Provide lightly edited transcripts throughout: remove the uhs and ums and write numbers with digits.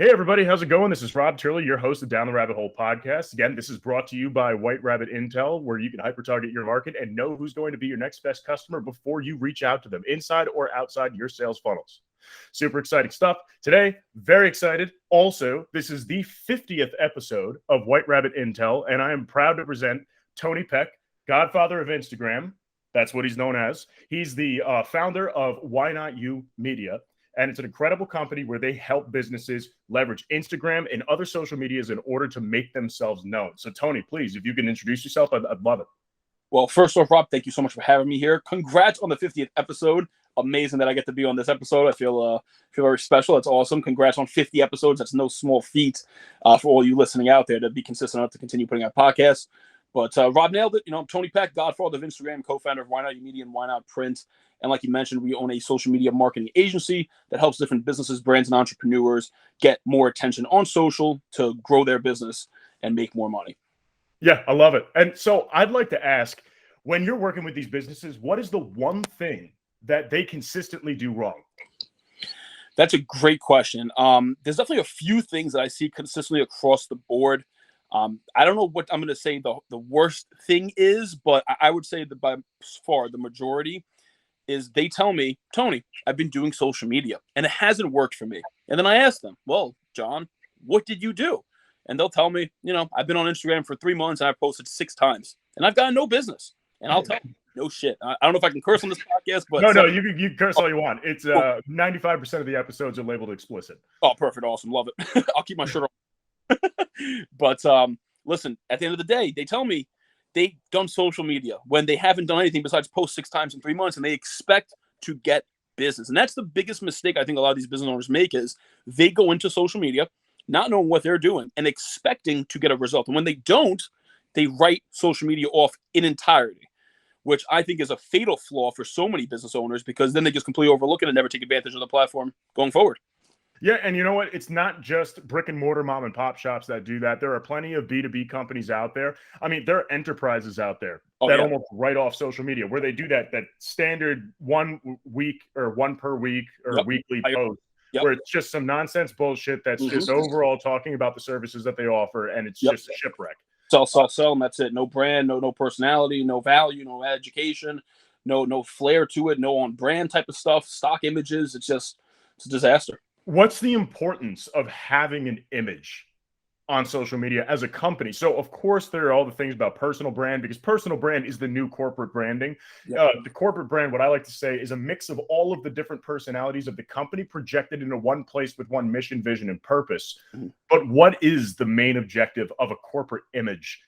Hey, everybody, how's it going? This is Rob Turley, your host of Down the Rabbit Hole podcast. Again, this is brought to you by White Rabbit Intel, where you can hyper-target your market and know who's going to be your next best customer before you reach out to them, inside or outside your sales funnels. Super exciting stuff. Today, very excited. Also, this is the 50th episode of White Rabbit Intel, and I am proud to present Tony Peck, Godfather of Instagram. That's what he's known as. He's the founder of Why Not You Media. And it's an incredible company where they help businesses leverage Instagram and other social medias in order to make themselves known. So, Tony, please, if you can introduce yourself, I'd love it. Well, first off, Rob, thank you so much for having me here. Congrats on the 50th episode. Amazing that I get to be on this episode. I feel very special. It's awesome. Congrats on 50 episodes. That's no small feat for all you listening out there to be consistent enough to continue putting out podcasts. But Rob nailed it. I'm Tony Peck, Godfather of Instagram, co-founder of Why Not You Media and Why Not Print. And like you mentioned, we own a social media marketing agency that helps different businesses, brands, and entrepreneurs get more attention on social to grow their business and make more money. Yeah, I love it. And so I'd like to ask, when you're working with these businesses, what is the one thing that they consistently do wrong? That's a great question. There's definitely a few things that I see consistently across the board. I don't know what I'm going to say the worst thing is, but I would say that by far the majority is they tell me, Tony, I've been doing social media and it hasn't worked for me. And then I ask them, well, John, what did you do? And they'll tell me, I've been on Instagram for 3 months and I've posted 6 times and I've got no business. And I'll tell them, no shit. I don't know if I can curse on this podcast, but no, you can curse all you want. It's 95% of the episodes are labeled explicit. Oh, perfect. Awesome. Love it. I'll keep my shirt on. But listen, at the end of the day, they tell me they've done social media when they haven't done anything besides post 6 times in 3 months, and they expect to get business. And that's the biggest mistake I think a lot of these business owners make is they go into social media not knowing what they're doing and expecting to get a result. And when they don't, they write social media off in entirety, which I think is a fatal flaw for so many business owners because then they just completely overlook it and never take advantage of the platform going forward. Yeah, and you know what? It's not just brick and mortar mom and pop shops that do that. There are plenty of B2B companies out there. I mean, there are enterprises out there that almost write off social media where they do that standard 1 week or 1 per week or weekly post where it's just some nonsense bullshit that's just overall talking about the services that they offer, and it's just a shipwreck. Sell, and that's it. No brand, no personality, no value, no education, no flair to it, no on brand type of stuff, stock images. It's a disaster. What's the importance of having an image on social media as a company? So, of course, there are all the things about personal brand because personal brand is the new corporate branding. The corporate brand, what I like to say, is a mix of all of the different personalities of the company projected into one place with one mission, vision, and purpose. But what is the main objective of a corporate image?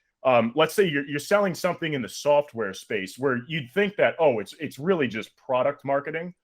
Let's say you're selling something in the software space where you'd think that, it's really just product marketing.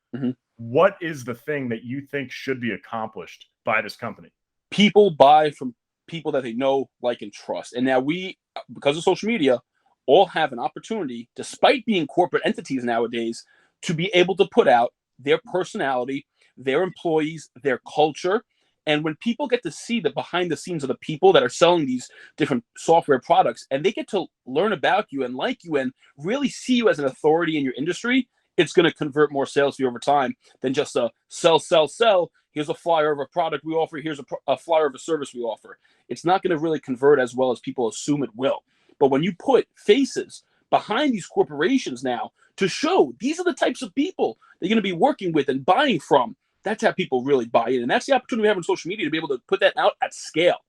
What is the thing that you think should be accomplished by this company? People buy from people that they know, like, and trust. And now we, because of social media, all have an opportunity, despite being corporate entities nowadays, to be able to put out their personality, their employees, their culture. And when people get to see the behind the scenes of the people that are selling these different software products, and they get to learn about you and like you and really see you as an authority in your industry, it's going to convert more sales for you over time than just a sell. Here's a flyer of a product we offer. Here's a flyer of a service we offer. It's not going to really convert as well as people assume it will. But when you put faces behind these corporations now to show these are the types of people they're going to be working with and buying from, that's how people really buy in. And that's the opportunity we have on social media to be able to put that out at scale.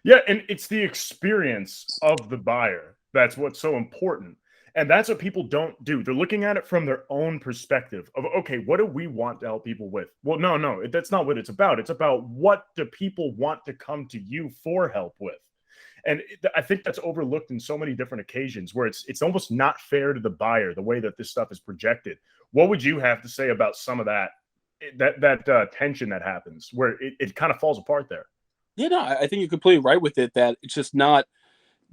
Yeah, and it's the experience of the buyer that's what's so important. And that's what people don't do. They're looking at it from their own perspective of, okay, what do we want to help people with? Well, no, that's not what it's about. It's about what do people want to come to you for help with? And I think that's overlooked in so many different occasions where it's almost not fair to the buyer, the way that this stuff is projected. What would you have to say about some of that tension that happens where it kind of falls apart there? Yeah, no, I think you're completely right with it, that it's just not,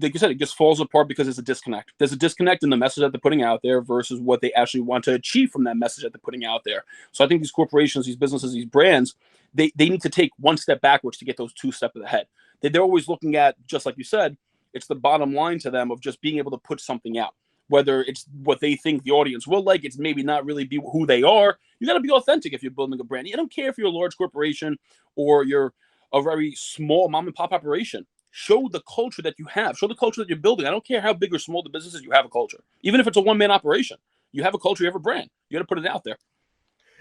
like you said, it just falls apart because there's a disconnect. There's a disconnect in the message that they're putting out there versus what they actually want to achieve from that message that they're putting out there. So I think these corporations, these businesses, these brands, they need to take one step backwards to get those 2 steps ahead. They're always looking at, just like you said, it's the bottom line to them of just being able to put something out. Whether it's what they think the audience will like, it's maybe not really be who they are. You got to be authentic if you're building a brand. I don't care if you're a large corporation or you're a very small mom and pop operation. Show the culture that you have. Show the culture that you're building. I don't care how big or small the business is, you have a culture. Even if it's a one-man operation, you have a culture, you have a brand. You got to put it out there.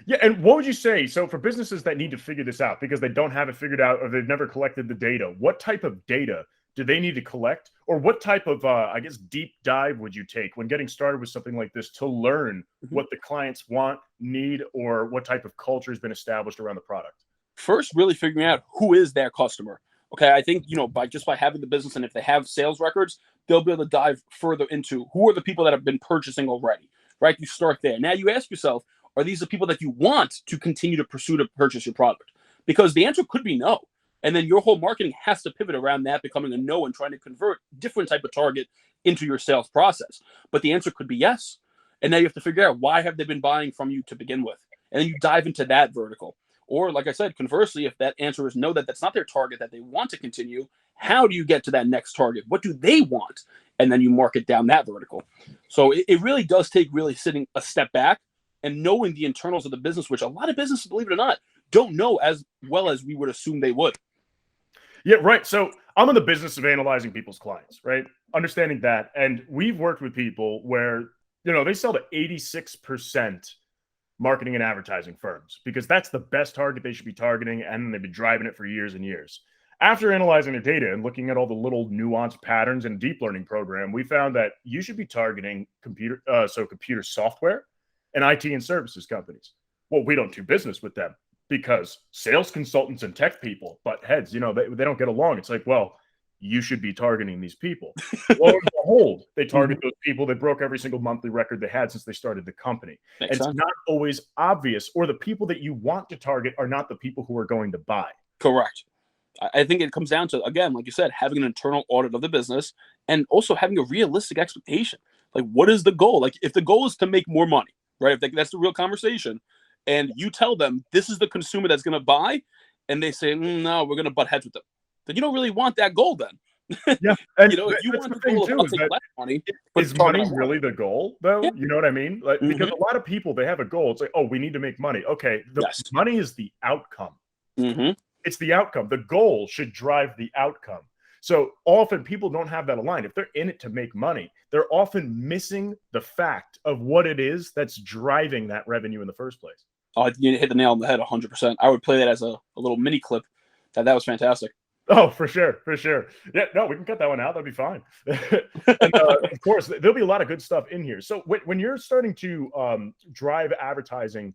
Yeah, and what would you say? So for businesses that need to figure this out because they don't have it figured out or they've never collected the data, what type of data do they need to collect? Or what type of, I guess, deep dive would you take when getting started with something like this to learn what the clients want, need, or what type of culture has been established around the product? First, really figuring out who is their customer. Okay, I think, by having the business, and if they have sales records, they'll be able to dive further into who are the people that have been purchasing already, right? You start there. Now you ask yourself, are these the people that you want to continue to pursue to purchase your product? Because the answer could be no. And then your whole marketing has to pivot around that becoming a no and trying to convert different type of target into your sales process. But the answer could be yes. And now you have to figure out, why have they been buying from you to begin with? And then you dive into that vertical. Or, like I said, conversely, if that answer is no, that's not their target that they want to continue, how do you get to that next target? What do they want? And then you market down that vertical. So it really does take really sitting a step back and knowing the internals of the business, which a lot of businesses, believe it or not, don't know as well as we would assume they would. Yeah, right. So I'm in the business of analyzing people's clients, right? Understanding that. And we've worked with people where, they sell to 86% marketing and advertising firms because that's the best target they should be targeting. And they've been driving it for years and years. After analyzing their data and looking at all the little nuanced patterns in a deep learning program, we found that you should be targeting computer software and IT and services companies. Well, we don't do business with them because sales consultants and tech people butt heads, they don't get along. It's like, well, you should be targeting these people. Lo and behold, they target those people that broke every single monthly record they had since they started the company. It's not always obvious, or the people that you want to target are not the people who are going to buy. Correct. I think it comes down to, again, like you said, having an internal audit of the business and also having a realistic expectation. Like, what is the goal? Like, if the goal is to make more money, right? If that's the real conversation, and you tell them this is the consumer that's going to buy, and they say, no, we're going to butt heads with them, then you don't really want that goal then. Yeah. And if you want the goal of less money, is money really the goal, though? Yeah. You know what I mean? Like, because a lot of people, they have a goal. It's like, oh, we need to make money. Okay, money is the outcome. It's the outcome. The goal should drive the outcome. So often people don't have that aligned. If they're in it to make money, they're often missing the fact of what it is that's driving that revenue in the first place. Oh, you hit the nail on the head 100%. I would play that as a little mini clip. That was fantastic. Oh, for sure. Yeah, no, we can cut that one out. That'd be fine. And, of course, there'll be a lot of good stuff in here. So when you're starting to drive advertising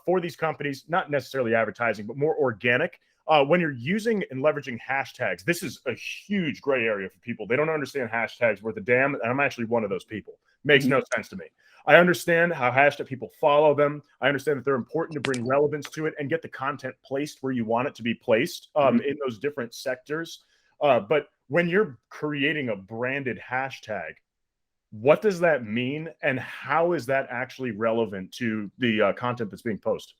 for these companies, not necessarily advertising, but more organic, when you're using and leveraging hashtags, this is a huge gray area for people. They don't understand hashtags worth a damn, and I'm actually one of those people. Makes no sense to me. I understand how hashtag people follow them. I understand that they're important to bring relevance to it and get the content placed where you want it to be placed in those different sectors. But when you're creating a branded hashtag, what does that mean, and how is that actually relevant to the content that's being posted?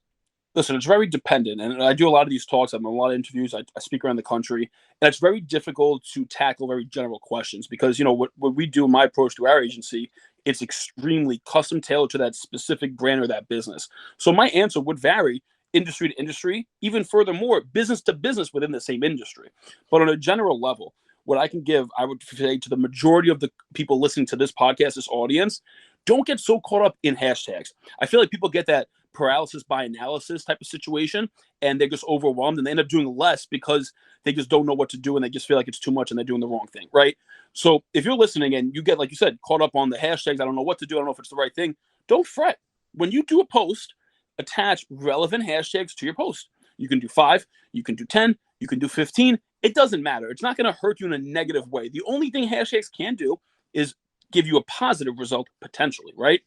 Listen, it's very dependent. And I do a lot of these talks. I'm in a lot of interviews. I speak around the country. And it's very difficult to tackle very general questions because, what we do, my approach to our agency, it's extremely custom tailored to that specific brand or that business. So my answer would vary industry to industry, even furthermore, business to business within the same industry. But on a general level, what I can give, I would say to the majority of the people listening to this podcast, this audience, don't get so caught up in hashtags. I feel like people get that paralysis by analysis type of situation, and they're just overwhelmed, and they end up doing less because they just don't know what to do, and they just feel like it's too much, and they're doing the wrong thing, right? So if you're listening and you get, like you said, caught up on the hashtags, I don't know what to do, I don't know if it's the right thing, don't fret. When you do a post, attach relevant hashtags to your post. You can do 5, you can do 10, you can do 15. It doesn't matter. It's not going to hurt you in a negative way. The only thing hashtags can do is give you a positive result potentially, right?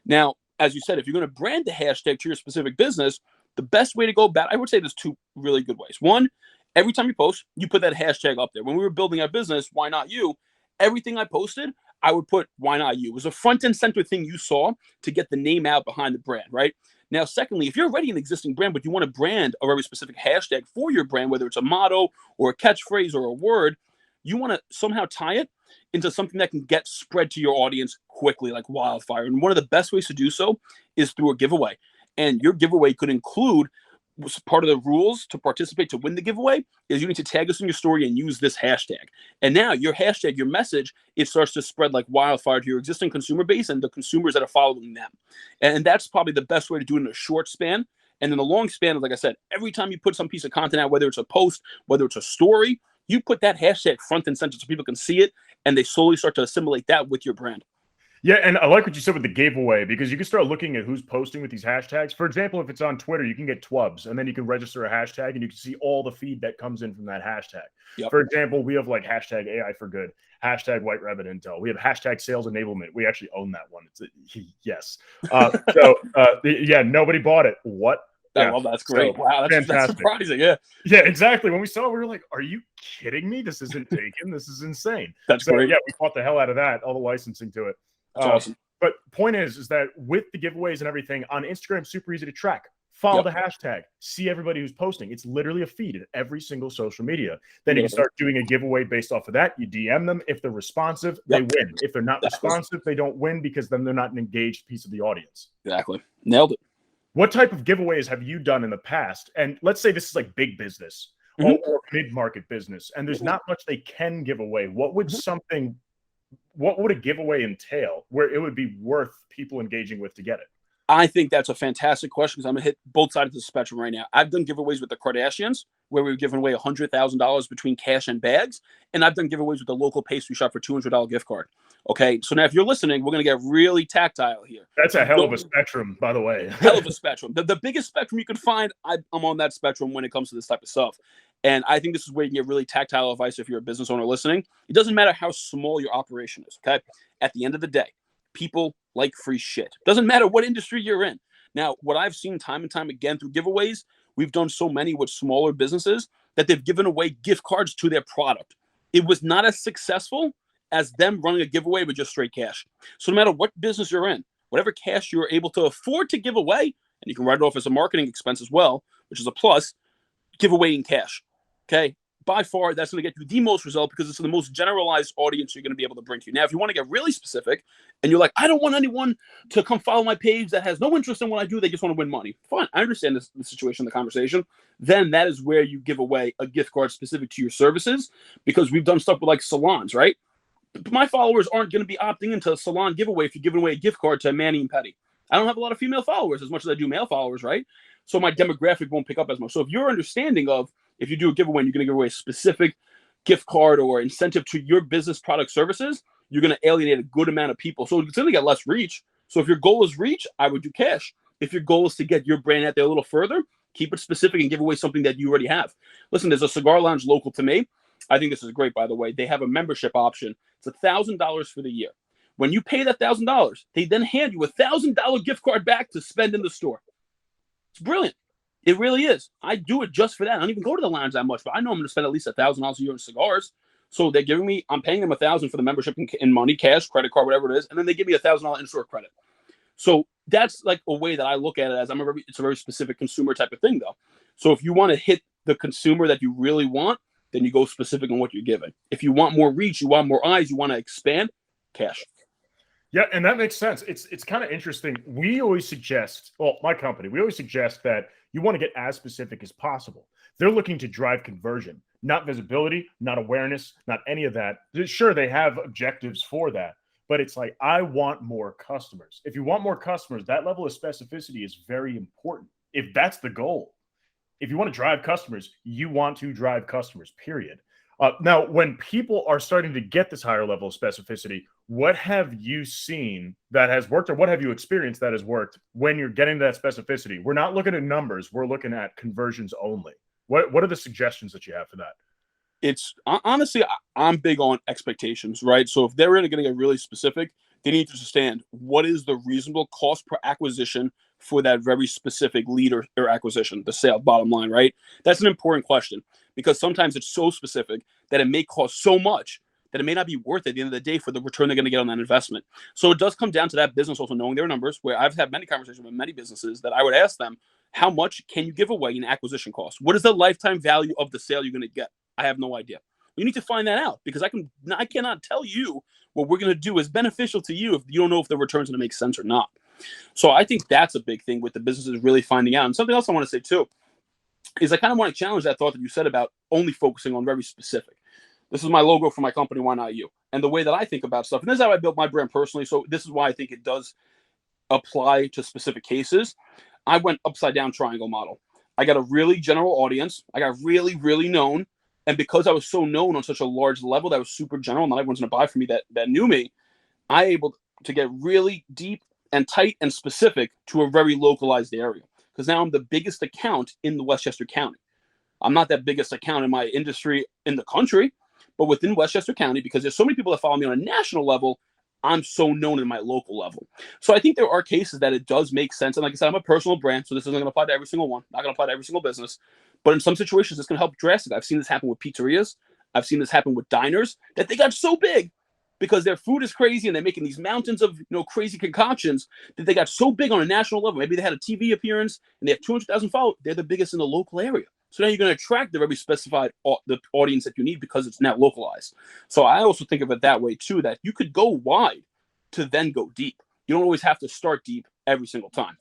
Now, as you said, if you're going to brand the hashtag to your specific business, the best way to go about it, I would say there's 2 really good ways. One, every time you post, you put that hashtag up there. When we were building our business, Why Not You, everything I posted, I would put Why Not You. It was a front and center thing you saw to get the name out behind the brand, right? Now, secondly, if you're already an existing brand, but you want to brand a very specific hashtag for your brand, whether it's a motto or a catchphrase or a word, you want to somehow tie it into something that can get spread to your audience quickly like wildfire. And one of the best ways to do so is through a giveaway. And your giveaway could include part of the rules to participate to win the giveaway is you need to tag us in your story and use this hashtag. And now your hashtag, your message, it starts to spread like wildfire to your existing consumer base and the consumers that are following them. And that's probably the best way to do it in a short span. And in the long span, like I said, every time you put some piece of content out, whether it's a post, whether it's a story, you put that hashtag front and center so people can see it, and they slowly start to assimilate that with your brand. Yeah, and I like what you said with the giveaway, because you can start looking at who's posting with these hashtags. For example, if it's on Twitter, you can get twubs, and then you can register a hashtag, and you can see all the feed that comes in from that hashtag. Yep. For example, we have like hashtag AI for good, hashtag White Rabbit Intel. We have hashtag sales enablement. We actually own that one. Yes. Yeah, nobody bought it. What? Yeah, well, that's great. So, wow, that's surprising. Yeah. Yeah, exactly. When we saw it, we were like, are you kidding me? This isn't taken. This is insane. That's great. Yeah, we bought the hell out of that, all the licensing to it. That's awesome. But point is that with the giveaways and everything on Instagram, super easy to track. Follow the hashtag. See everybody who's posting. It's literally a feed in every single social media. Then you can start doing a giveaway based off of that. You DM them. If they're responsive, they win. If they're not responsive, they don't win, because then they're not an engaged piece of the audience. Exactly. Nailed it. What type of giveaways have you done in the past? And let's say this is like big business or mid-market business, and there's not much they can give away. What would a giveaway entail where it would be worth people engaging with to get it? I think that's a fantastic question, because I'm going to hit both sides of the spectrum right now. I've done giveaways with the Kardashians, where we've given away $100,000 between cash and bags. And I've done giveaways with the local pastry shop for $200 gift card. Okay, so now if you're listening, we're going to get really tactile here. That's a hell of a spectrum, by the way. Hell of a spectrum. The biggest spectrum you can find, I'm on that spectrum when it comes to this type of stuff. And I think this is where you can get really tactile advice if you're a business owner listening. It doesn't matter how small your operation is, okay? At the end of the day, people like free shit. Doesn't matter what industry you're in. Now, what I've seen time and time again through giveaways, we've done so many with smaller businesses that they've given away gift cards to their product. It was not as successful as them running a giveaway with just straight cash. So no matter what business you're in, whatever cash you're able to afford to give away, and you can write it off as a marketing expense as well, which is a plus, give away in cash. Okay? By far, that's going to get you the most result, because it's the most generalized audience you're going to be able to bring to you. Now, if you want to get really specific and you're like, I don't want anyone to come follow my page that has no interest in what I do, they just want to win money. Fine, I understand the situation, the conversation. Then that is where you give away a gift card specific to your services, because we've done stuff with like salons, right? My followers aren't going to be opting into a salon giveaway if you're giving away a gift card to Manny and Petty. I don't have a lot of female followers as much as I do male followers, right? So my demographic won't pick up as much. So if you're understanding of, if you do a giveaway and you're going to give away a specific gift card or incentive to your business product services, you're going to alienate a good amount of people. So it's going to get less reach. So if your goal is reach, I would do cash. If your goal is to get your brand out there a little further, keep it specific and give away something that you already have. Listen, there's a cigar lounge local to me. I think this is great, by the way. They have a membership option. It's $1,000 for the year. When you pay that $1,000, they then hand you a $1,000 gift card back to spend in the store. It's brilliant. It really is. I do it just for that. I don't even go to the lounge that much, but I know I'm going to spend at least $1,000 a year in cigars. So they're giving me, I'm paying them $1,000 for the membership in money, cash, credit card, whatever it is, and then they give me $1,000 in-store credit. So that's like a way that I look at it as it's a very specific consumer type of thing, though. So if you want to hit the consumer that you really want, then you go specific on what you're giving. If you want more reach, you want more eyes, you want to expand, cash. Yeah, and that makes sense. It's kind of interesting. We always suggest, well, my company, we always suggest that you want to get as specific as possible. They're looking to drive conversion, not visibility, not awareness, not any of that. Sure, they have objectives for that, but it's like, I want more customers. If you want more customers, that level of specificity is very important. If that's the goal, if you want to drive customers, you want to drive customers, period. Now, when people are starting to get this higher level of specificity, what have you seen that has worked, or what have you experienced that has worked when you're getting that specificity? We're not looking at numbers. We're looking at conversions only. What are the suggestions that you have for that? It's honestly, I'm big on expectations, right? So if they're really going to get really specific, they need to understand what is the reasonable cost per acquisition for that very specific lead or acquisition, the sale, bottom line, right? That's an important question, because sometimes it's so specific that it may cost so much that it may not be worth it at the end of the day for the return they're going to get on that investment. So it does come down to that business also knowing their numbers, where I've had many conversations with many businesses that I would ask them, how much can you give away in acquisition cost? What is the lifetime value of the sale you're going to get? I have no idea. You need to find that out, because I cannot tell you what we're going to do is beneficial to you if you don't know if the return's going to make sense or not. So I think that's a big thing with the businesses really finding out. And something else I want to say too, is I kind of want to challenge that thought that you said about only focusing on very specific. This is my logo for my company, Why Not You? And the way that I think about stuff, and this is how I built my brand personally. So this is why I think it does apply to specific cases. I went upside down triangle model. I got a really general audience. I got really, really known. And because I was so known on such a large level that was super general, not everyone's going to buy from me that knew me, I able to get really deep and tight and specific to a very localized area. Because now I'm the biggest account in the Westchester County. I'm not that biggest account in my industry in the country, but within Westchester County, because there's so many people that follow me on a national level, I'm so known in my local level. So I think there are cases that it does make sense. And like I said, I'm a personal brand, so this isn't going to apply to every single one. Not going to apply to every single business. But in some situations, it's going to help drastically. I've seen this happen with pizzerias. I've seen this happen with diners, that they got so big because their food is crazy and they're making these mountains of crazy concoctions that they got so big on a national level. Maybe they had a TV appearance and they have 200,000 followers. They're the biggest in the local area. So now you're going to attract the very specified the audience that you need because it's now localized. So I also think of it that way too, that you could go wide to then go deep. You don't always have to start deep every single time.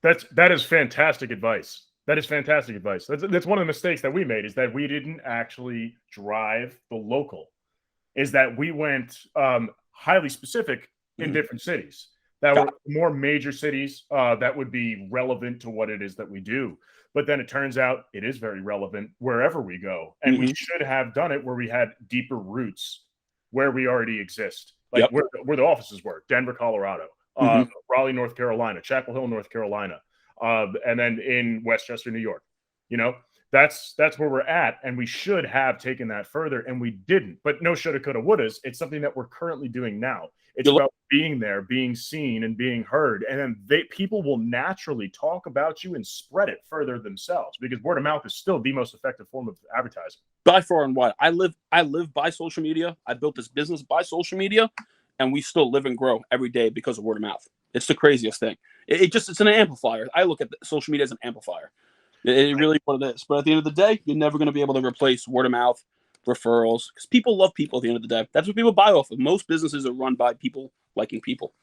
That is fantastic advice. That is fantastic advice. That's one of the mistakes that we made, is that we didn't actually drive the local. Is that we went highly specific in different cities that were more major cities that would be relevant to what it is that we do. But then it turns out it is very relevant wherever we go. And we should have done it where we had deeper roots, where we already exist. Like where the offices were, Denver, Colorado, Raleigh, North Carolina, Chapel Hill, North Carolina, and then in Westchester, New York. That's where we're at, and we should have taken that further, and we didn't. But no shoulda, coulda, wouldas. It's something that we're currently doing now. It's about being there, being seen, and being heard, and then people will naturally talk about you and spread it further themselves, because word of mouth is still the most effective form of advertising. By far and wide. I live by social media. I built this business by social media, and we still live and grow every day because of word of mouth. It's the craziest thing. It's an amplifier. I look at social media as an amplifier. It really what it is. But at the end of the day, you're never going to be able to replace word of mouth, referrals, because people love people at the end of the day. That's what people buy off of. Most businesses are run by people liking people.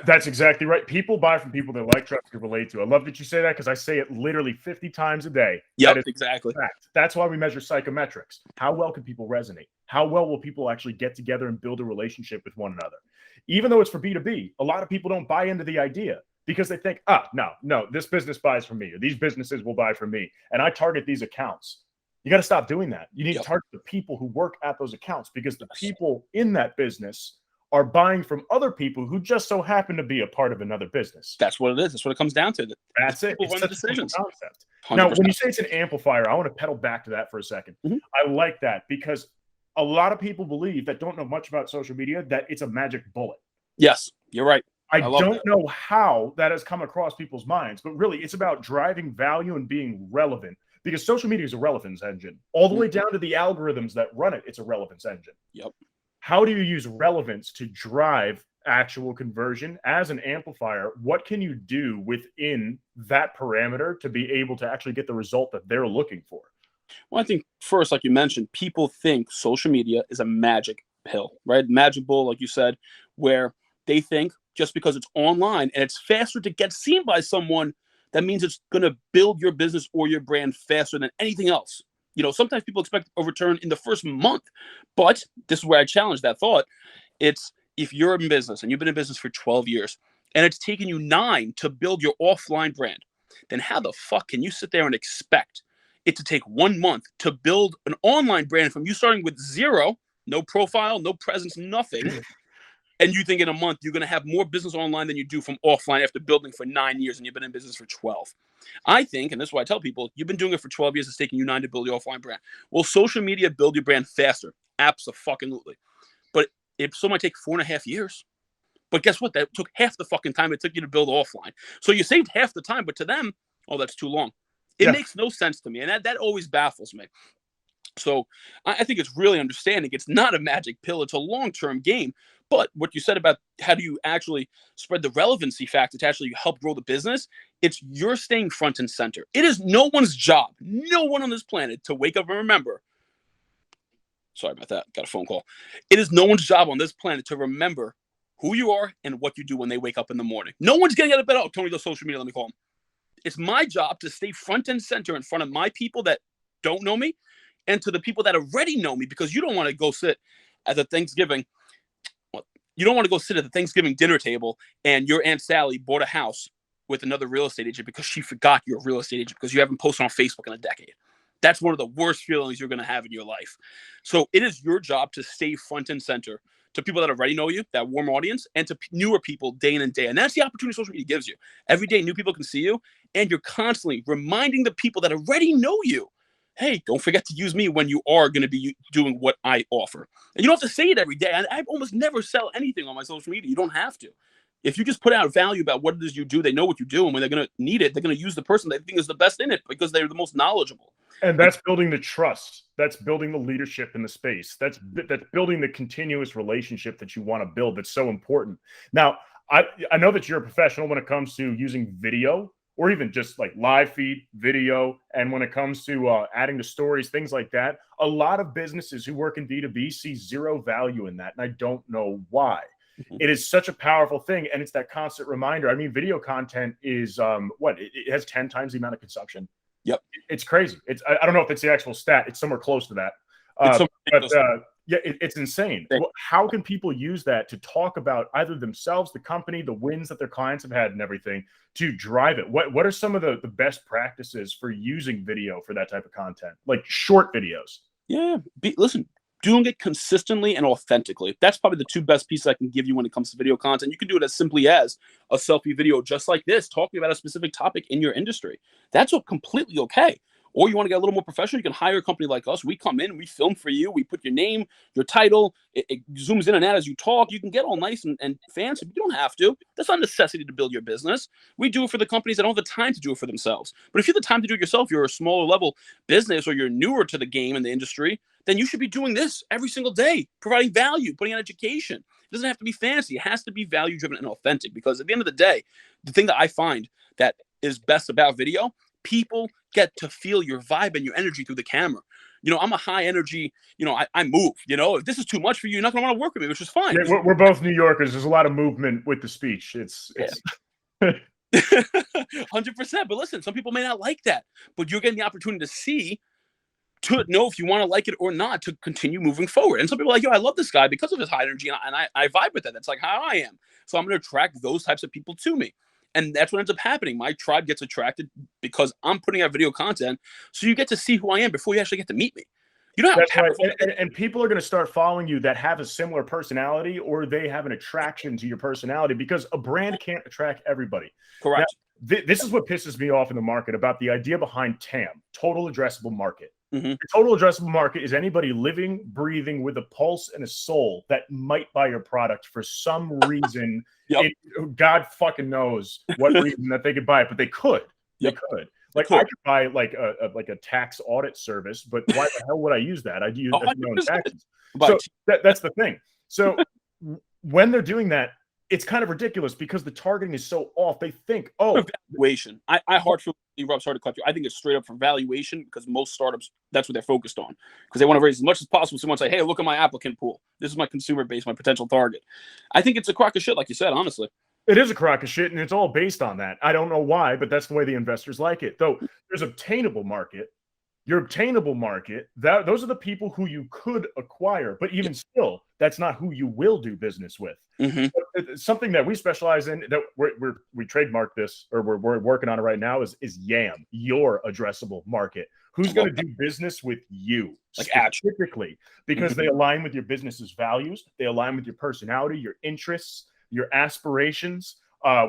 That's exactly right. People buy from people they like, trust, and relate to. I love that you say that, because I say it literally 50 times a day. Yeah, exactly. Fact. That's why we measure psychometrics. How well can people resonate? How well will people actually get together and build a relationship with one another? Even though it's for B2B, a lot of people don't buy into the idea, because they think, no, this business buys from me, or these businesses will buy from me, and I target these accounts. You got to stop doing that. You need to target the people who work at those accounts, because the people in that business are buying from other people who just so happen to be a part of another business. That's what it is. That's what it comes down to. That's it. It's such decisions. Concept. 100%. Now, when you say it's an amplifier, I want to pedal back to that for a second. I like that, because a lot of people believe that don't know much about social media that it's a magic bullet. Yes, you're right. I don't know how that has come across people's minds, but really it's about driving value and being relevant, because social media is a relevance engine. All the way down to the algorithms that run it, it's a relevance engine. Yep. How do you use relevance to drive actual conversion as an amplifier? What can you do within that parameter to be able to actually get the result that they're looking for? Well, I think first, like you mentioned, people think social media is a magic pill, right? Magic bull, like you said, where they think just because it's online and it's faster to get seen by someone, that means it's going to build your business or your brand faster than anything else. Sometimes people expect a return in the first month, but this is where I challenge that thought. It's if you're in business and you've been in business for 12 years and it's taken you 9 to build your offline brand, then how the fuck can you sit there and expect it to take 1 month to build an online brand from you starting with 0, no profile, no presence, nothing, and you think in a month you're going to have more business online than you do from offline after building for 9 years and you've been in business for 12? I think, and this is why I tell people, you've been doing it for 12 years. It's taking you 9 to build your offline brand. Will social media build your brand faster? Absolutely. But it still might take 4.5 years. But guess what? That took half the fucking time it took you to build offline. So you saved half the time, but to them, that's too long. It makes no sense to me. And that always baffles me. So I think it's really understanding. It's not a magic pill. It's a long-term game. But what you said about how do you actually spread the relevancy factor to actually help grow the business, it's you're staying front and center. It is no one's job, no one on this planet, to wake up and remember. Sorry about that. Got a phone call. It is no one's job on this planet to remember who you are and what you do when they wake up in the morning. No one's getting out of bed. Oh, Tony does social media. Let me call him. It's my job to stay front and center in front of my people that don't know me and to the people that already know me, because you don't want to go sit at the Thanksgiving. Well, you don't want to go sit at the Thanksgiving dinner table and your Aunt Sally bought a house with another real estate agent because she forgot you're a real estate agent because you haven't posted on Facebook in a decade. That's one of the worst feelings you're going to have in your life. So it is your job to stay front and center to people that already know you, that warm audience, and to newer people day in and day. And that's the opportunity social media gives you. Every day, new people can see you, and you're constantly reminding the people that already know you, hey, don't forget to use me when you are going to be doing what I offer. And you don't have to say it every day. I almost never sell anything on my social media. You don't have to. If you just put out value about what it is you do, they know what you do. And when they're going to need it, they're going to use the person they think is the best in it because they're the most knowledgeable. And that's building the trust. That's building the leadership in the space. That's building the continuous relationship that you want to build. That's so important. Now, I know that you're a professional when it comes to using video or even just like live feed video. And when it comes to adding to stories, things like that, a lot of businesses who work in B2B see zero value in that. And I don't know why. It is such a powerful thing. And it's that constant reminder. I mean, video content is it has 10 times the amount of consumption. Yep. It's crazy. I don't know if it's the actual stat. It's somewhere close to that. It's insane. Well, how can people use that to talk about either themselves, the company, the wins that their clients have had and everything to drive it? What are some of the best practices for using video for that type of content? Like short videos. Yeah. Listen, doing it consistently and authentically. That's probably the two best pieces I can give you when it comes to video content. You can do it as simply as a selfie video just like this, talking about a specific topic in your industry. That's completely okay. Or you want to get a little more professional, you can hire a company like us. We come in, we film for you, we put your name, your title, it zooms in and out as you talk. You can get all nice and fancy, but you don't have to. That's not a necessity to build your business. We do it for the companies that don't have the time to do it for themselves. But if you have the time to do it yourself, you're a smaller level business or you're newer to the game in the industry, then you should be doing this every single day, providing value, putting on education. It doesn't have to be fancy. It has to be value-driven and authentic, because at the end of the day, the thing that I find that is best about video, people get to feel your vibe and your energy through the camera. You know, I'm a high energy, I move, if this is too much for you, you're not going to want to work with me, which is fine. Yeah, we're both New Yorkers. There's a lot of movement with the speech. It's 100%. But listen, some people may not like that, but you're getting the opportunity to know if you want to like it or not, to continue moving forward. And some people are like, yo, I love this guy because of his high energy, and I vibe with that. That's like how I am. So I'm going to attract those types of people to me. And that's what ends up happening. My tribe gets attracted because I'm putting out video content. So you get to see who I am before you actually get to meet me. You know how powerful. Right. And people are going to start following you that have a similar personality, or they have an attraction to your personality, because a brand can't attract everybody. Correct. Now, this is what pisses me off in the market about the idea behind TAM, total addressable market. Mm-hmm. The total addressable market is anybody living, breathing with a pulse and a soul that might buy your product for some reason. Yep. God fucking knows what reason that they could buy it, but they could. Yep. They could. Like I could buy like a tax audit service, but why the hell would I use that? I'd use my own taxes. So that's the thing. So when they're doing that, it's kind of ridiculous because the targeting is so off. They think, valuation. I heartfully, Rob, sorry to cut you. I think it's straight up for valuation, because most startups, that's what they're focused on, because they want to raise as much as possible. Someone say, hey, look at my applicant pool. This is my consumer base, my potential target. I think it's a crock of shit, like you said, honestly. It is a crock of shit, and it's all based on that. I don't know why, but that's the way the investors like it. Though there's obtainable market. Your obtainable market, those are the people who you could acquire, but even still, that's not who you will do business with. Mm-hmm. Something that we specialize in, that we trademarked this, or we're working on it right now, is YAM, your addressable market. Who's going to do business with you, like specifically, because they align with your business's values, they align with your personality, your interests, your aspirations,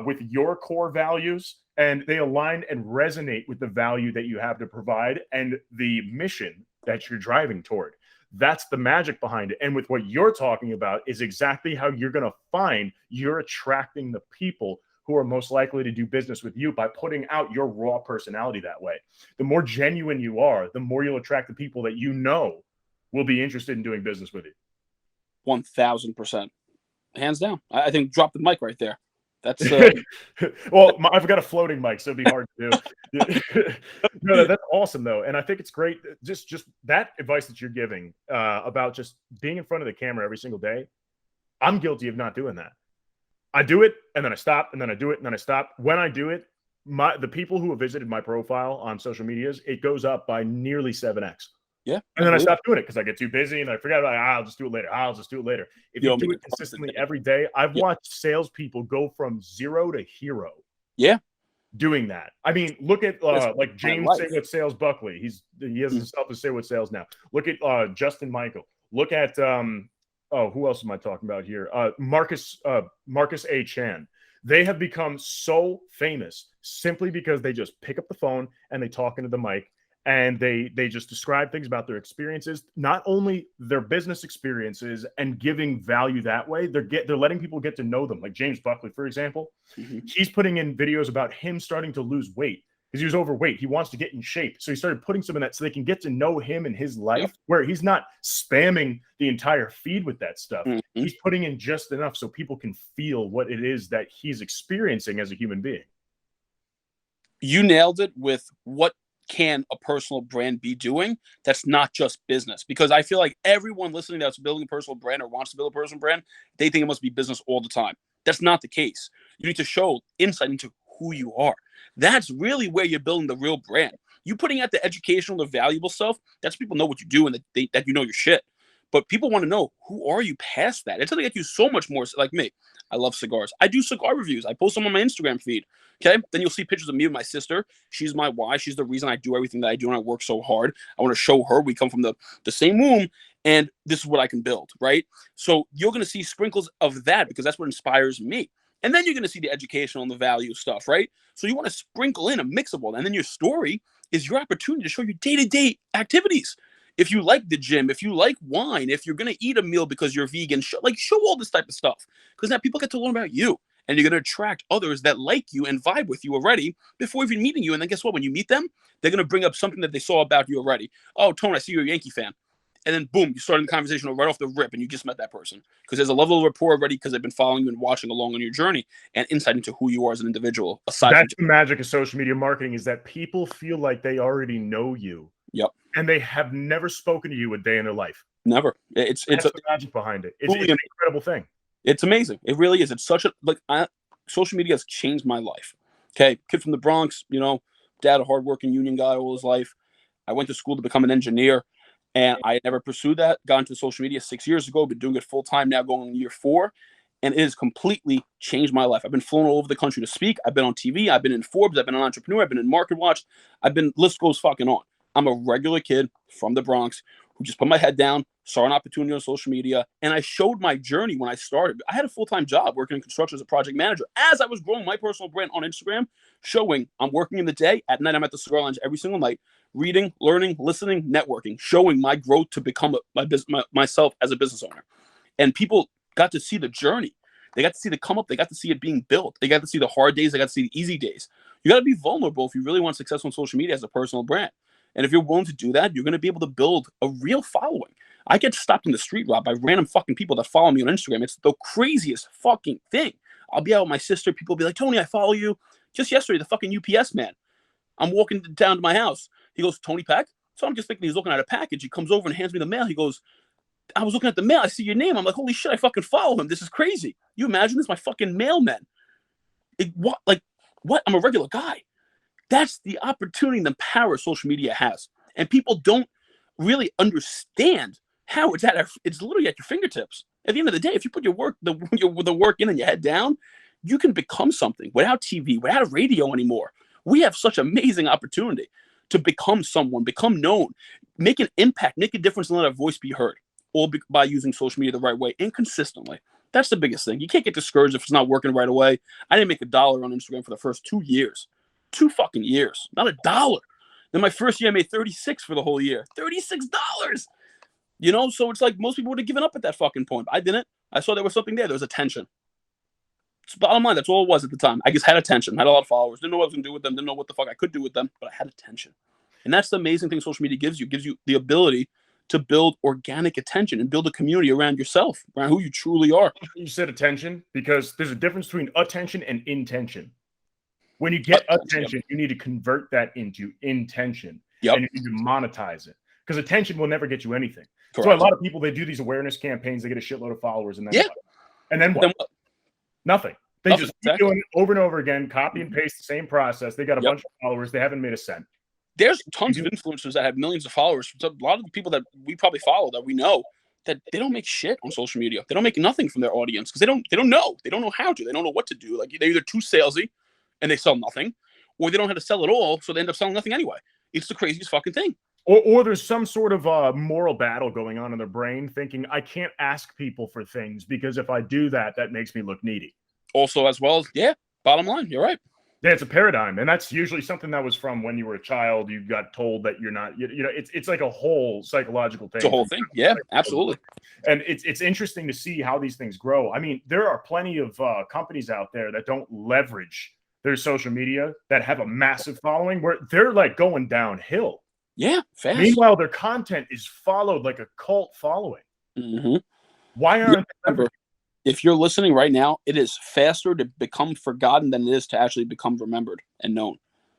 with your core values. And they align and resonate with the value that you have to provide and the mission that you're driving toward. That's the magic behind it. And with what you're talking about is exactly how you're going to find you're attracting the people who are most likely to do business with you, by putting out your raw personality that way. The more genuine you are, the more you'll attract the people that you know will be interested in doing business with you. 1000%. Hands down. I think drop the mic right there. That's well, I've got a floating mic, so it'd be hard to do. No, that's awesome though, and I think it's great. Just that advice that you're giving about just being in front of the camera every single day. I'm guilty of not doing that. I do it, and then I stop, and then I do it, and then I stop. When I do it, the people who have visited my profile on social medias, it goes up by nearly 7x. Yeah. And then I stopped doing it because I get too busy and I forget about I'll just do it later. I'll just do it later. If you do it consistently every day, I've watched salespeople go from 0 to hero. Yeah. Doing that. I mean, look at like James Say What Sales Buckley. He has himself to Say What Sales now. Look at Justin Michael. Look at who else am I talking about here? Marcus A. Chan. They have become so famous simply because they just pick up the phone and they talk into the mic and they just describe things about their experiences, not only their business experiences and giving value that way. They're letting people get to know them. Like James Buckley, for example, he's putting in videos about him starting to lose weight because he was overweight. He wants to get in shape. So he started putting some of that so they can get to know him and his life, where he's not spamming the entire feed with that stuff. He's putting in just enough so people can feel what it is that he's experiencing as a human being. You nailed it with what can a personal brand be doing that's not just business, because I feel like everyone listening that's building a personal brand or wants to build a personal brand, they think it must be business all the time. That's not the case. You need to show insight into who you are. That's really where you're building the real brand. You putting out the educational, the valuable stuff, that's people know what you do and that you know your shit. But people want to know, who are you past that? It's going to get you so much more. Like me, I love cigars. I do cigar reviews. I post them on my Instagram feed. Okay. Then you'll see pictures of me and my sister. She's my why. She's the reason I do everything that I do and I work so hard. I want to show her we come from the same womb and this is what I can build. Right. So you're going to see sprinkles of that because that's what inspires me. And then you're going to see the educational and the value stuff. Right. So you want to sprinkle in a mix of all that. And then your story is your opportunity to show your day-to-day activities. If you like the gym, if you like wine, if you're going to eat a meal because you're vegan, show all this type of stuff. Because now people get to learn about you. And you're going to attract others that like you and vibe with you already before even meeting you. And then guess what? When you meet them, they're going to bring up something that they saw about you already. Oh, Tone, I see you're a Yankee fan. And then boom, you started the conversation right off the rip and you just met that person. Because there's a level of rapport already because they've been following you and watching along on your journey and insight into who you are as an individual. That's the magic of social media marketing, is that people feel like they already know you. Yep. And they have never spoken to you a day in their life. Never. It's the magic behind it. It's an incredible thing. It's amazing. It really is. It's such a social media has changed my life. Okay, kid from the Bronx, dad, a hardworking union guy all his life. I went to school to become an engineer, and I never pursued that. Got into social media 6 years ago. Been doing it full time now, going on year 4, and it has completely changed my life. I've been flown all over the country to speak. I've been on TV. I've been in Forbes. I've been an entrepreneur. I've been in Market Watch. List goes fucking on. I'm a regular kid from the Bronx who just put my head down, saw an opportunity on social media, and I showed my journey when I started. I had a full-time job working in construction as a project manager. As I was growing my personal brand on Instagram, showing I'm working in the day, at night I'm at the cigar lounge every single night, reading, learning, listening, networking, showing my growth to become myself as a business owner. And people got to see the journey. They got to see the come up. They got to see it being built. They got to see the hard days. They got to see the easy days. You got to be vulnerable if you really want success on social media as a personal brand. And if you're willing to do that, you're going to be able to build a real following. I get stopped in the street, Rob, by random fucking people that follow me on Instagram. It's the craziest fucking thing. I'll be out with my sister. People will be like, Tony, I follow you. Just yesterday, the fucking UPS man. I'm walking down to my house. He goes, Tony Peck? So I'm just thinking he's looking at a package. He comes over and hands me the mail. He goes, I was looking at the mail. I see your name. I'm like, holy shit, I fucking follow him. This is crazy. You imagine this? My fucking mailman. What? I'm a regular guy. That's the opportunity and the power social media has. And people don't really understand how it's literally at your fingertips. At the end of the day, if you put the work in and your head down, you can become something without TV, without radio anymore. We have such amazing opportunity to become someone, become known, make an impact, make a difference, and let our voice be heard, all by using social media the right way and consistently. That's the biggest thing. You can't get discouraged if it's not working right away. I didn't make $1 on Instagram for the first 2 years. 2 fucking years. Not $1. Then my first year I made $36 for the whole year. $36. So it's like most people would have given up at that fucking point. I didn't. I saw there was something there. There was attention. It's bottom line. That's all it was at the time. I just had attention. Had a lot of followers. Didn't know what I was going to do with them. Didn't know what the fuck I could do with them. But I had attention. And that's the amazing thing social media gives you. It gives you the ability to build organic attention and build a community around yourself, around who you truly are. You said attention because there's a difference between attention and intention. When you get attention, you need to convert that into intention. And you need to monetize it. Because attention will never get you anything. Correct. So a lot of people, they do these awareness campaigns. They get a shitload of followers. And then what? Nothing. They Nothing. just keep doing it over and over again, copy and paste the same process. They got a bunch of followers. They haven't made a cent. There's tons of influencers that have millions of followers. A lot of the people that we probably follow, that we know, that they don't make shit on social media. They don't make nothing from their audience because they don't know. They don't know how to. They don't know what to do. Like, they're either too salesy and they sell nothing, or they don't know how to sell at all, so they end up selling nothing anyway. It's the craziest fucking thing. Or there's some sort of moral battle going on in their brain, thinking I can't ask people for things because if I do that, that makes me look needy. Also, as well, bottom line, you're right. Yeah, it's a paradigm, and that's usually something that was from when you were a child. You got told that you're not, it's like a whole psychological thing. It's a whole thing. Yeah, absolutely. And it's interesting to see how these things grow. I mean, there are plenty of companies out there that don't leverage their social media that have a massive following where they're like going downhill. Yeah, fast. Meanwhile, their content is followed like a cult following. Mm-hmm. Why aren't they? If you're listening right now, it is faster to become forgotten than it is to actually become remembered and known.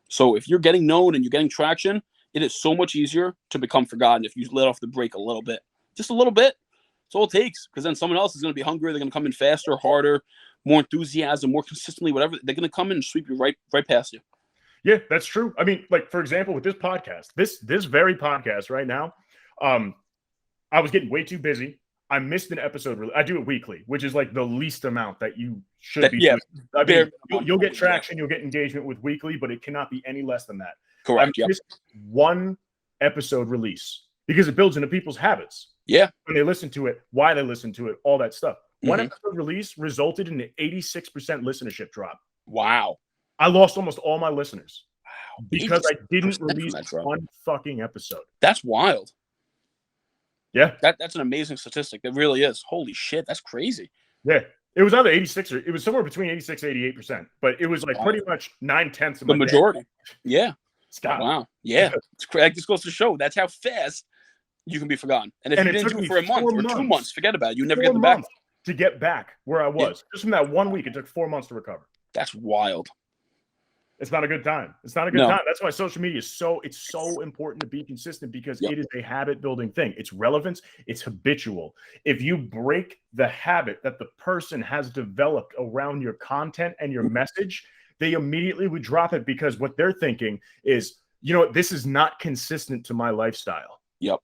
So if you're getting known and you're getting traction, it is so much easier to become forgotten if you let off the brake a little bit. Just a little bit. That's all it takes, because then someone else is going to be hungrier. They're going to come in faster, harder, more enthusiasm, more consistently, whatever. They're going to come in and sweep you right past you. Yeah, that's true. I mean, like, for example, with this podcast, this very podcast right now, I was getting way too busy. I missed an episode. I do it weekly, which is like the least amount that you should be doing. I mean, you'll get traction, you'll get engagement with weekly, but it cannot be any less than that. Correct. I missed one episode release because it builds into people's habits. Yeah. When they listen to it, why they listen to it, all that stuff. One episode release resulted in an 86% listenership drop. Wow. I lost almost all my listeners. Wow. Because I didn't release one fucking episode. That's wild. Yeah. That's an amazing statistic. It really is. Holy shit. That's crazy. Yeah. It was either 86 or it was somewhere between 86 and 88%, but it was like pretty much 9/10 of the majority. Day. Yeah. Scott. Wow. Yeah. It just goes to show that's how fast you can be forgotten. And if you didn't do it for a month or 2 months, forget about it. You never get them back. To get back where I was. Just from that 1 week, it took 4 months to recover. That's wild. It's not a good time. It's not a good time. That's why social media is so important to be consistent, because it is a habit building thing. It's relevance. It's habitual. If you break the habit that the person has developed around your content and your message, they immediately would drop it, because what they're thinking is, this is not consistent to my lifestyle. Yep.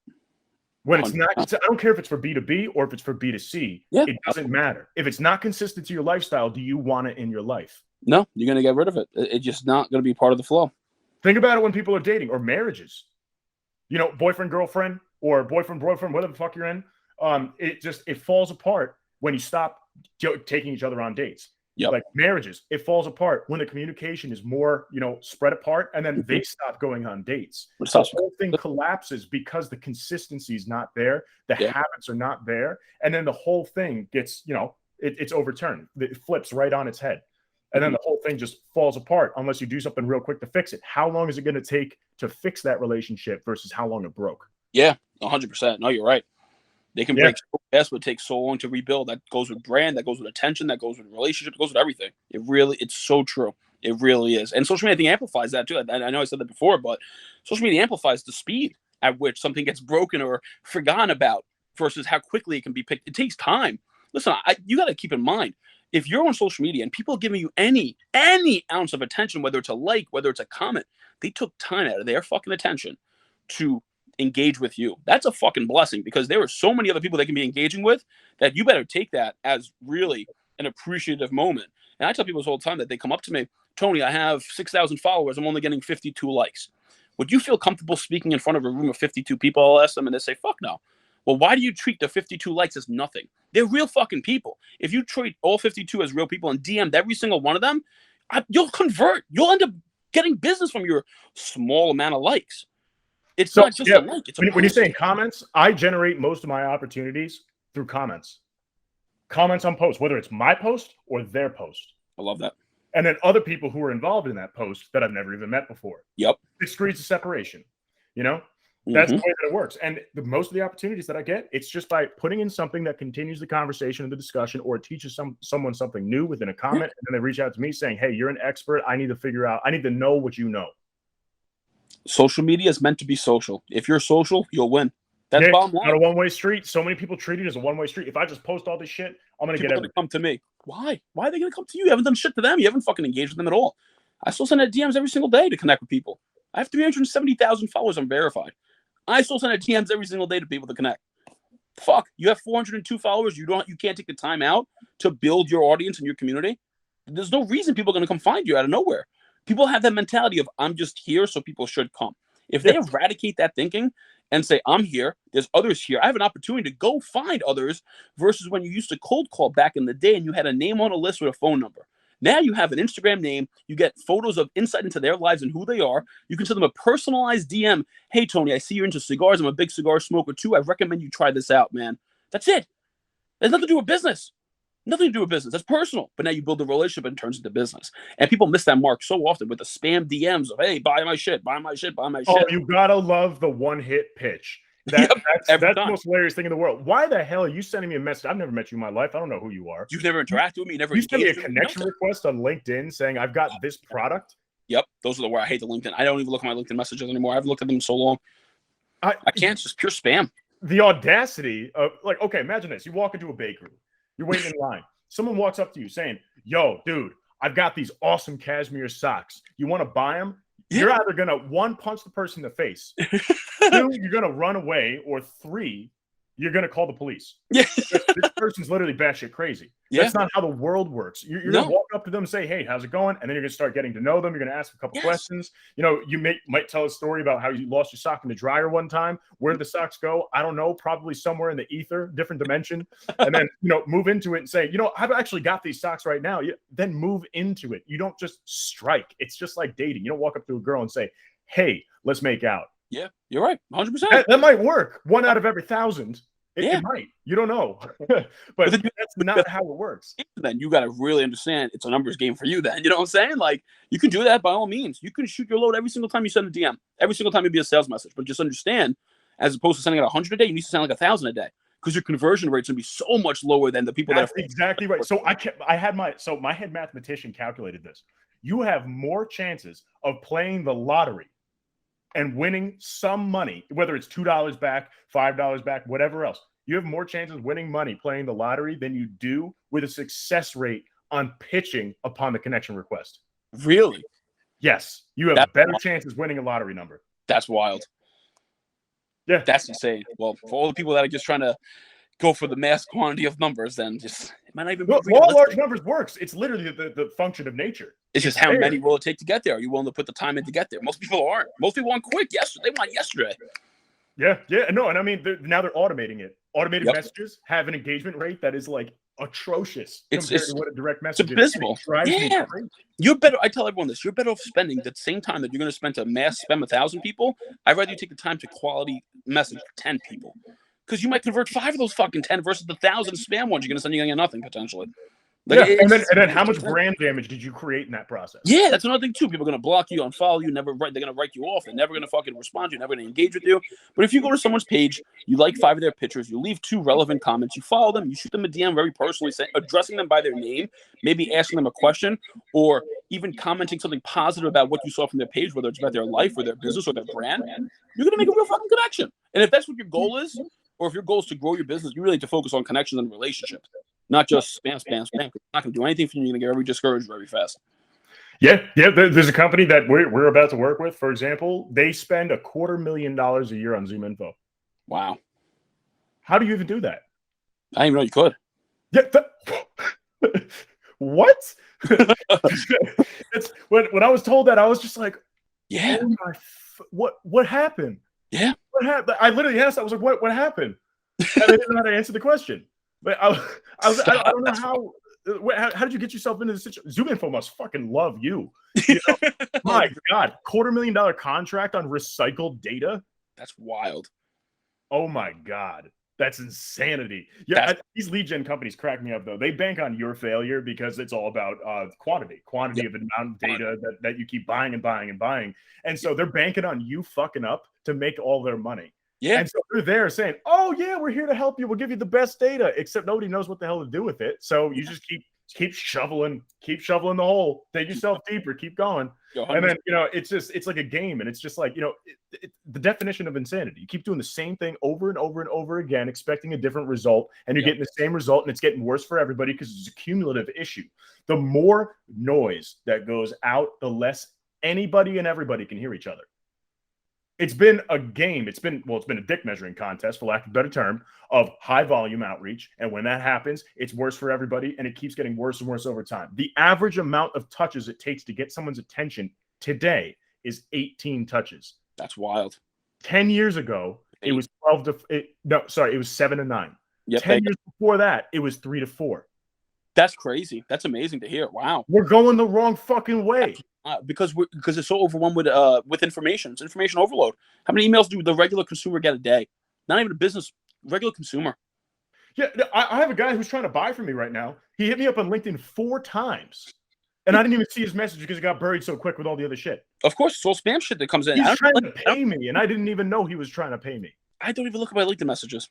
When it's not, I don't care if it's for B2B or if it's for B2C. Yeah. It doesn't matter. If it's not consistent to your lifestyle, do you want it in your life? No, you're going to get rid of it. It's just not going to be part of the flow. Think about it when people are dating or marriages. Boyfriend, girlfriend, or boyfriend, whatever the fuck you're in. It falls apart when you stop taking each other on dates. Yep. Like marriages, it falls apart when the communication is more, spread apart, and then they stop going on dates. The whole thing collapses because the consistency is not there. The habits are not there. And then the whole thing gets, it's overturned. It flips right on its head. And then the whole thing just falls apart unless you do something real quick to fix it. How long is it going to take to fix that relationship versus how long it broke? Yeah, 100%. No, you're right. They can break so fast, but it takes so long to rebuild. That goes with brand, that goes with attention, that goes with relationship, it goes with everything. It's so true. It really is. And social media, I think, amplifies that too. I know I said that before, but social media amplifies the speed at which something gets broken or forgotten about versus how quickly it can be picked. It takes time. Listen, you got to keep in mind, if you're on social media and people are giving you any ounce of attention, whether it's a like, whether it's a comment, they took time out of their fucking attention to engage with you. That's a fucking blessing, because there are so many other people they can be engaging with that you better take that as really an appreciative moment. And I tell people this all the time that they come up to me, Tony, I have 6,000 followers. I'm only getting 52 likes. Would you feel comfortable speaking in front of a room of 52 people? I'll ask them, and they say, fuck no. Well, why do you treat the 52 likes as nothing? They're real fucking people. If you treat all 52 as real people and DM'd every single one of them, you'll convert. You'll end up getting business from your small amount of likes. It's not just a like. It's when you're saying comments, I generate most of my opportunities through comments. Comments on posts, whether it's my post or their post. I love that. And then other people who are involved in that post that I've never even met before. Yep. It creates a separation. That's the way that it works. And most of the opportunities that I get, it's just by putting in something that continues the conversation and the discussion, or teaches someone something new within a comment. And then they reach out to me saying, hey, you're an expert. I need to know what you know. Social media is meant to be social. If you're social, you'll win. That's bottom line. Not a one-way street. So many people treat it as a one-way street. If I just post all this shit, I'm going to get everything. Come to me. Why? Why are they going to come to you? You haven't done shit to them. You haven't fucking engaged with them at all. I still send out DMs every single day to connect with people. I have 370,000 followers. I'm verified. I still send out DMs every single day to people to connect. Fuck, you have 402 followers. You can't take the time out to build your audience and your community. There's no reason people are going to come find you out of nowhere. People have that mentality of I'm just here, so people should come. If they eradicate that thinking and say, I'm here, there's others here, I have an opportunity to go find others, versus when you used to cold call back in the day and you had a name on a list with a phone number. Now you have an Instagram name, you get photos of insight into their lives and who they are. You can send them a personalized DM. Hey, Tony, I see you're into cigars. I'm a big cigar smoker too. I recommend you try this out, man. That's it. It has nothing to do with business. Nothing to do with business. That's personal. But now you build a relationship and it turns into business. And people miss that mark so often with the spam DMs of, hey, buy my shit, buy my shit, buy my shit. Oh, you gotta love the one-hit pitch. That's the most hilarious thing in the world. Why the hell are you sending me a message? I've never met you in my life. I don't know who you are. You've never interacted with me. You sent me a connection request on LinkedIn saying I've got this product. Yep. Those are the where I hate the LinkedIn. I don't even look at my LinkedIn messages anymore. I haven't looked at them so long. I can't. It's just pure spam. The audacity of, like, okay, imagine this. You walk into a bakery. You're waiting in line. Someone walks up to you saying, yo, dude, I've got these awesome cashmere socks. You want to buy them? You're either going to, one, punch the person in the face, two, you're going to run away, or three, you're going to call the police. Yeah. This person's literally batshit crazy. That's not how the world works. You're going to walk up to them and say, hey, how's it going? And then you're going to start getting to know them. You're going to ask a couple questions. You know, you might tell a story about how you lost your sock in the dryer one time. Where did the socks go? I don't know. Probably somewhere in the ether, different dimension. And then, you know, move into it and say, you know, I've actually got these socks right now. Then move into it. You don't just strike. It's just like dating. You don't walk up to a girl and say, hey, let's make out. Yeah, you're right. 100%. That might work. 1 out of every 1,000. It might. You don't know. but that's not how it works. Then you got to really understand it's a numbers game for you then. You know what I'm saying? Like, you can do that by all means. You can shoot your load every single time you send a DM. Every single time it'd be a sales message. But just understand, as opposed to sending out 100 a day, you need to send like 1,000 a day. Because your conversion rate's going to be so much lower than the people that's exactly right. So my head mathematician calculated this. You have more chances of playing the lottery and winning some money, whether it's $2 back, $5 back, whatever else. You have more chances winning money playing the lottery than you do with a success rate on pitching upon the connection request. Really? Yes. You have better chances winning a lottery number. That's wild. Yeah. That's insane. Well, for all the people that are just trying to go for the mass quantity of numbers, then just it might not even be law large numbers works. It's literally the function of nature. It's just how many will it take to get there? Are you willing to put the time in to get there? Most people aren't. Most people want quick. Yesterday, they want yesterday. Yeah. No, and I mean, now they're automating it. Automated messages have an engagement rate that is like atrocious compared to what a direct message is. It's abysmal. Yeah. You're better. I tell everyone this. You're better off spending the same time that you're going to spend to mass spam 1,000 people. I'd rather you take the time to quality message 10 people. Because you might convert 5 of those fucking 10 versus the 1,000 spam ones you're going to send you nothing potentially. Like, and then how much brand damage did you create in that process? Yeah, that's another thing too. People are going to block you, unfollow you, they're going to write you off. They're never going to fucking respond to you, never going to engage with you. But if you go to someone's page, you like 5 of their pictures, you leave 2 relevant comments, you follow them, you shoot them a DM very personally, addressing them by their name, maybe asking them a question, or even commenting something positive about what you saw from their page, whether it's about their life or their business or their brand, you're going to make a real fucking connection. And if that's what your goal is, or if your goal is to grow your business, you really need to focus on connections and relationships. Not just spam. It's not going to do anything for you. You're going to get very discouraged very fast. Yeah. There's a company that we're about to work with, for example. They spend $250,000 a year on Zoom info. Wow. How do you even do that? I didn't even know you could. Yeah. What? It's when I was told that, I was just like, yeah. Oh what happened? Yeah. What happened? I literally asked. I was like, what happened? And they didn't know how to answer the question. But I don't know how did you get yourself into this situation? Zoom Info must fucking love you. My God, $250,000 contract on recycled data. That's wild. Oh my God, that's insanity. Yeah, these lead gen companies crack me up though. They bank on your failure because it's all about quantity of the amount of data that you keep buying and buying and buying, and so they're banking on you fucking up to make all their money. Yeah. And so they're there saying, oh, yeah, we're here to help you. We'll give you the best data, except nobody knows what the hell to do with it. So you just keep keep shoveling the hole. Take yourself deeper. Keep going. And then, it's like a game. And it's just like, the definition of insanity. You keep doing the same thing over and over and over again, expecting a different result. And you're getting the same result. And it's getting worse for everybody because it's a cumulative issue. The more noise that goes out, the less anybody and everybody can hear each other. It's been a game. It's been a dick measuring contest, for lack of a better term, of high volume outreach. And when that happens, it's worse for everybody. And it keeps getting worse and worse over time. The average amount of touches it takes to get someone's attention today is 18 touches. That's wild. 10 years ago, it was 7 to 9. Yep, 10 years before that, it was 3 to 4. That's crazy. That's amazing to hear. Wow. We're going the wrong fucking way. Because it's so overwhelmed with information. It's information overload. How many emails do the regular consumer get a day? Not even a business, regular consumer. Yeah, I have a guy who's trying to buy from me right now. He hit me up on LinkedIn 4 times. And I didn't even see his message because it got buried so quick with all the other shit. Of course, it's all spam shit that comes in. He's trying to pay me, and I didn't even know he was trying to pay me. I don't even look at my LinkedIn messages.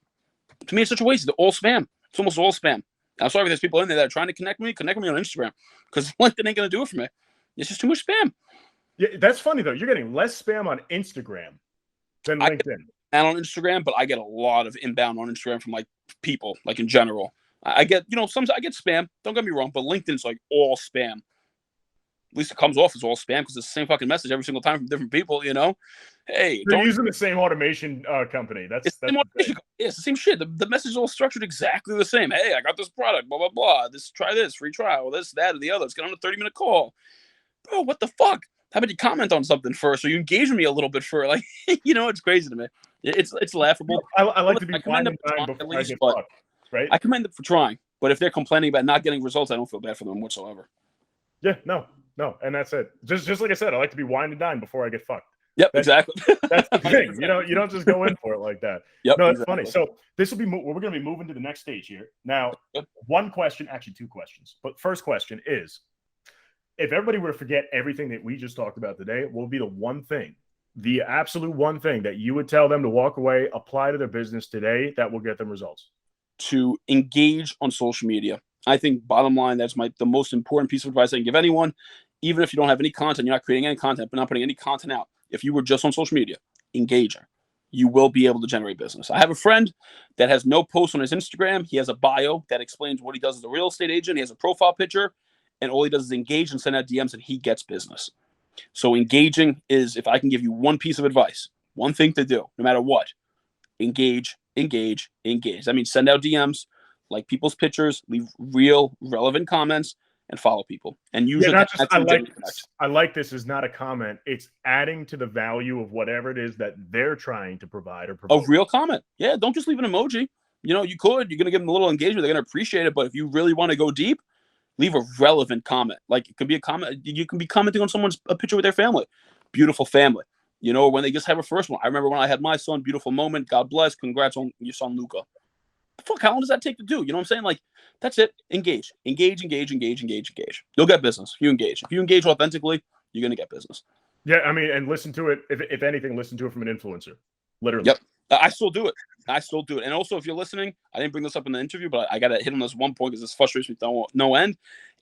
To me, it's such a waste. They're all spam. It's almost all spam. I'm sorry if there's people in there that are trying to connect with me on Instagram, because LinkedIn ain't going to do it for me. It's just too much spam. Yeah, that's funny, though. You're getting less spam on Instagram than LinkedIn. And on Instagram, but I get a lot of inbound on Instagram from, like, people, like, in general. I get, sometimes I get spam. Don't get me wrong, but LinkedIn's, like, all spam. At least it comes off as all spam because it's the same fucking message every single time from different people, Hey, they're using the same automation company. It's the same shit. The message is all structured exactly the same. Hey, I got this product, blah, blah, blah. Try this, free trial, this, that, or the other. Let's get on a 30-minute call. Bro, what the fuck? How about you comment on something first, or you engage with me a little bit first? Like, it's crazy to me. It's laughable. I like to be wine and dine before I get fucked, right? I commend them for trying, but if they're complaining about not getting results, I don't feel bad for them whatsoever. Yeah, no, and that's it. Just like I said, I like to be wine and dine before I get fucked. Yep, exactly. That's the thing. You don't just go in for it like that. Yep, no, it's funny. So this will be we're going to be moving to the next stage here. Now, one question, actually 2 questions. But first question is, if everybody were to forget everything that we just talked about today, what would be the absolute one thing that you would tell them to walk away, apply to their business today that will get them results? To engage on social media. I think bottom line, that's the most important piece of advice I can give anyone. Even if you don't have any content, you're not creating any content, but not putting any content out. If you were just on social media, engaging, you will be able to generate business. I have a friend that has no post on his Instagram. He has a bio that explains what he does as a real estate agent. He has a profile picture, and all he does is engage and send out DMs, and he gets business. So engaging is, if I can give you one piece of advice, one thing to do, no matter what, engage. That means send out DMs, like people's pictures, leave real, relevant comments, and follow people. And usually, I like this is not a comment. It's adding to the value of whatever it is that they're trying to provide or provide. A real comment. Yeah, don't just leave an emoji. You're going to give them a little engagement. They're going to appreciate it. But if you really want to go deep, leave a relevant comment. Like, it could be a comment. You can be commenting on a picture with their family. Beautiful family. When they just have a first one. I remember when I had my son, beautiful moment. God bless. Congrats on your son, Luca. Fuck, how long does that take to do? You know what I'm saying? Like, that's it. Engage. You'll get business. You engage. If you engage authentically, you're going to get business. Yeah, I mean, and listen to it. If anything, listen to it from an influencer. Literally. Yep. I still do it. And also, if you're listening, I didn't bring this up in the interview, but I got to hit on this one point because this frustrates me to no end.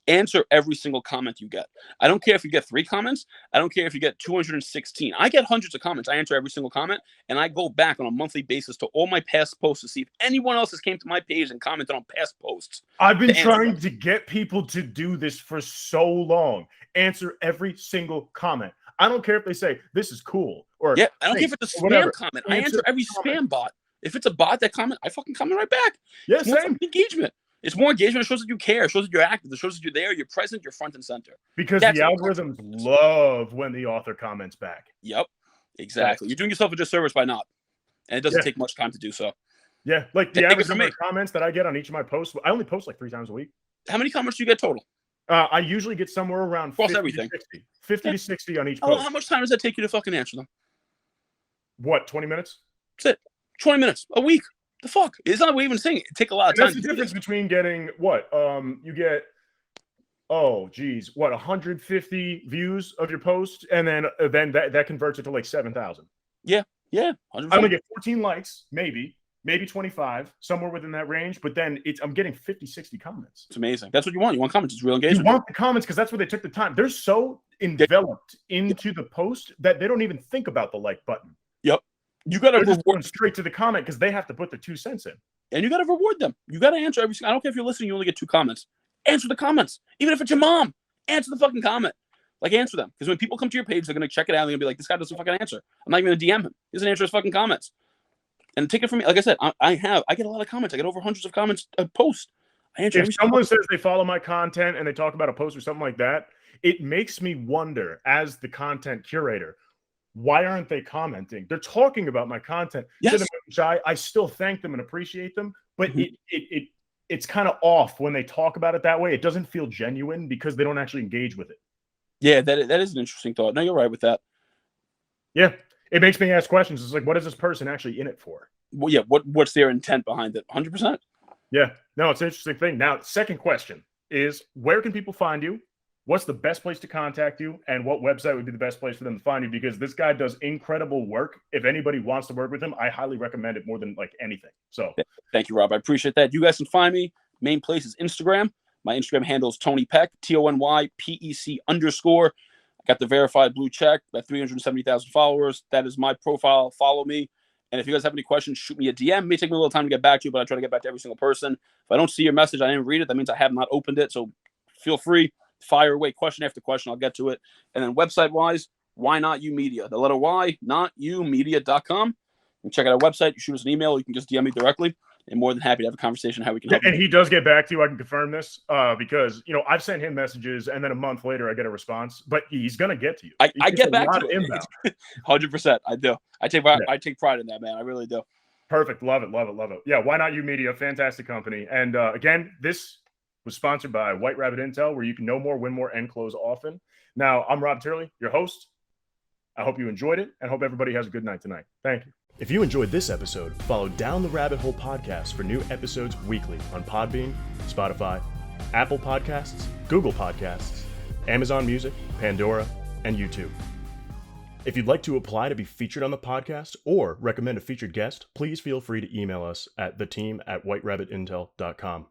Answer every single comment you get. I don't care if you get 3 comments. I don't care if you get 216. I get hundreds of comments. I answer every single comment, and I go back on a monthly basis to all my past posts to see if anyone else has came to my page and commented on past posts. I've been trying to get people to do this for so long. Answer every single comment. I don't care if they say, this is cool. Or I don't care if it's a spam comment. I answer every spam bot. If it's a bot that comment, I fucking comment right back. Yeah, same. Engagement. It's more engagement. It shows that you care. It shows that you're active. It shows that you're there. You're present. You're front and center. Because the algorithms love when the author comments back. Yep, exactly. You're doing yourself a disservice by not. And it doesn't take much time to do so. Yeah, like the average number of comments that I get on each of my posts, I only post like 3 times a week. How many comments do you get total? I usually get somewhere around 50 everything. to 60. 50 to 60 on each post. How much time does that take you to fucking answer them? What, 20 minutes? That's it. 20 minutes a week. The fuck? It's not even saying it. It takes a lot of time. That's the difference between getting what? You get, 150 views of your post, and then that converts it to like 7,000. Yeah. 100%. I'm gonna get 14 likes, maybe, maybe 25, somewhere within that range. But then I'm getting 50, 60 comments. It's amazing. That's what you want. You want comments. It's real You engagement. want the comments because that's where they took the time. They're so enveloped into the post that they don't even think about the like button. Yep. You got to reward them straight to the comment because they have to put the 2 cents in. And you got to reward them. You got to answer every single. I don't care if you're listening, you only get 2 comments. Answer the comments. Even if it's your mom, answer the fucking comment. Like, answer them. Because when people come to your page, they're going to check it out and they're going to be like, this guy doesn't fucking answer. I'm not even going to DM him. He doesn't answer his fucking comments. And take it from me. Like I said, I get a lot of comments. I get over hundreds of comments a post. I answer if someone says they follow my content and they talk about a post or something like that, it makes me wonder, as the content curator, why aren't they commenting? They're talking about my content. Yes. I still thank them and appreciate them, but it's kind of off when they talk about it that way. It doesn't feel genuine because they don't actually engage with it. Yeah, that is an interesting thought. No, you're right with that. Yeah, it makes me ask questions. It's like, what is this person actually in it for? Well, yeah, what's their intent behind it? 100%. Yeah, no, it's an interesting thing. Now, second question is, where can people find you? What's the best place to contact you, and what website would be the best place for them to find you? Because this guy does incredible work. If anybody wants to work with him, I highly recommend it more than like anything. So thank you, Rob. I appreciate that. You guys can find me. Main place is Instagram. My Instagram handle is Tony Peck, TonyPEC_. I got the verified blue check, about 370,000 followers. That is my profile. Follow me. And if you guys have any questions, shoot me a DM. It may take me a little time to get back to you, but I try to get back to every single person. If I don't see your message, I didn't read it. That means I have not opened it. So feel free. Fire away question after question. I'll get to it. And then website-wise, Why Not You Media. The letter Y, not you, media.com. You can check out our website. You shoot us an email. You can just DM me directly. And more than happy to have a conversation how we can help. And he does get back to you. I can confirm this because, I've sent him messages and then a month later I get a response. But he's going to get to you. I get back to him. 100%. I do. I take pride in that, man. I really do. Perfect. Love it. Love it. Love it. Yeah. Why Not You Media. Fantastic company. And again, this was sponsored by White Rabbit Intel, where you can know more, win more, and close often. Now, I'm Rob Turley, your host. I hope you enjoyed it and hope everybody has a good night tonight. Thank you. If you enjoyed this episode, follow Down the Rabbit Hole podcast for new episodes weekly on Podbean, Spotify, Apple Podcasts, Google Podcasts, Amazon Music, Pandora, and YouTube. If you'd like to apply to be featured on the podcast or recommend a featured guest, please feel free to email us at theteam@whiterabbitintel.com.